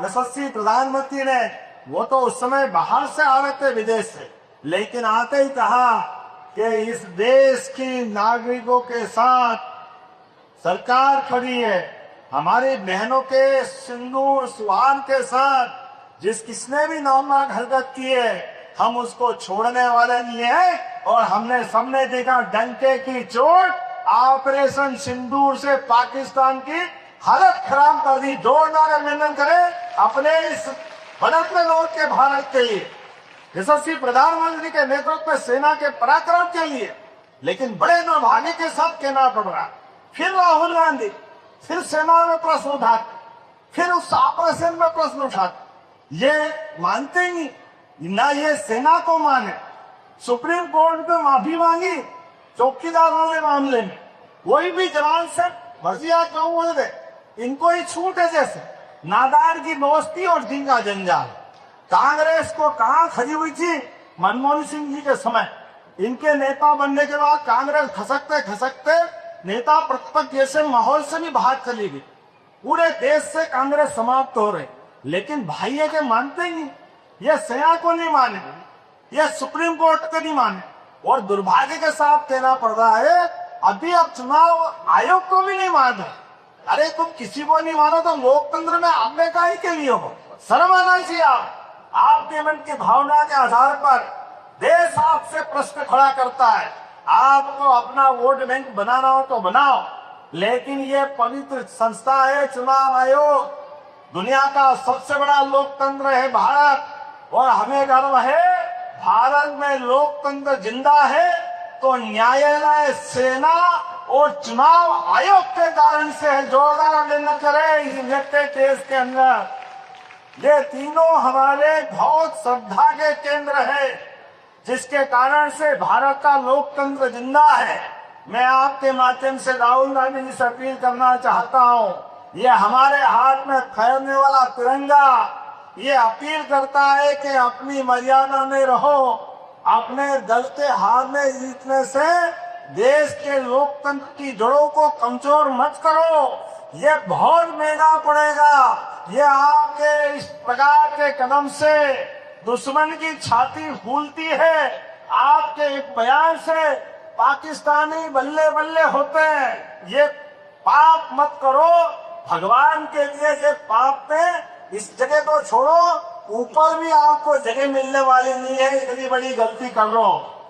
यशस्वी प्रधानमंत्री ने, वो तो उस समय बाहर से आ रहे थे विदेश से, लेकिन आते ही कहा कि इस देश की नागरिकों के साथ सरकार खड़ी है। हमारी बहनों के सिंदूर सुहाग के साथ किसने भी नामनाक हरकत की है, हम उसको छोड़ने वाले नहीं है। और हमने सबने देखा डंके की चोट, ऑपरेशन सिंदूर से पाकिस्तान की हालत खराब कर दी। जोरदार अभिनंदन करें अपने इस बढ़त में लौट के भारत के लिए, यशस्वी प्रधानमंत्री के नेतृत्व में, सेना के पराक्रम के लिए। लेकिन बड़े दुर्भाग्य के साथ कहना पड़ रहा, फिर राहुल गांधी फिर सेना में प्रश्न उठाते, फिर उस ऑपरेशन में प्रश्न उठाते। ये मानते ही नहीं, ना ये सेना को माने। सुप्रीम कोर्ट में माफी मांगी चौकीदारों के मामले में, कोई भी जवान से भर्जिया क्यों बोल दे, इनको ही छूट है। जैसे नादार की दोस्ती और झींगा जंजाल। कांग्रेस को कहां खड़ी हुई थी मनमोहन सिंह जी के समय। इनके नेता बनने के बाद कांग्रेस खसकते खसकते नेता प्रतिपक्ष जैसे माहौल से भी बाहर चली गई। पूरे देश से कांग्रेस समाप्त हो रही। लेकिन भाई के मानते ही नहीं, ये सेना को नहीं माने, ये सुप्रीम कोर्ट को नहीं माने। और दुर्भाग्य के साथ कहना पड़ रहा है, अभी आप चुनाव आयोग को भी नहीं माने। अरे तुम किसी को नहीं मानो तो लोकतंत्र में आपने काहे के लिए हो? शर्म आना चाहिए। आपके मन की भावना के आधार पर देश आपसे प्रश्न खड़ा करता है। आपको अपना वोट बैंक बनाना हो तो बनाओ, लेकिन ये पवित्र संस्था है चुनाव आयोग, दुनिया का सबसे बड़ा लोकतंत्र है भारत। और हमें गर्व है भारत में लोकतंत्र जिंदा है तो न्यायालय, सेना और चुनाव आयोग के कारण से है। जोरदार अभिनंदन करें इस इलेक्टेड देश के अंदर। ये तीनों हमारे बहुत श्रद्धा के केंद्र है, जिसके कारण से भारत का लोकतंत्र जिंदा है। मैं आपके माध्यम से राहुल गांधी जी से अपील करना चाहता हूँ, ये हमारे हाथ में फहरने वाला तिरंगा ये अपील करता है कि अपनी मर्यादा में रहो। अपने दलते हारने जीतने से देश के लोकतंत्र की जड़ों को कमजोर मत करो, ये बहुत महंगा पड़ेगा। ये आपके इस प्रकार के कदम से दुश्मन की छाती फूलती है। आपके एक बयान से पाकिस्तानी बल्ले बल्ले होते हैं। ये पाप मत करो, भगवान के लिए ये पाप में इस जगह को छोड़ो, ऊपर भी आपको जगह मिलने वाली नहीं है, इतनी बड़ी गलती कर रहे हो।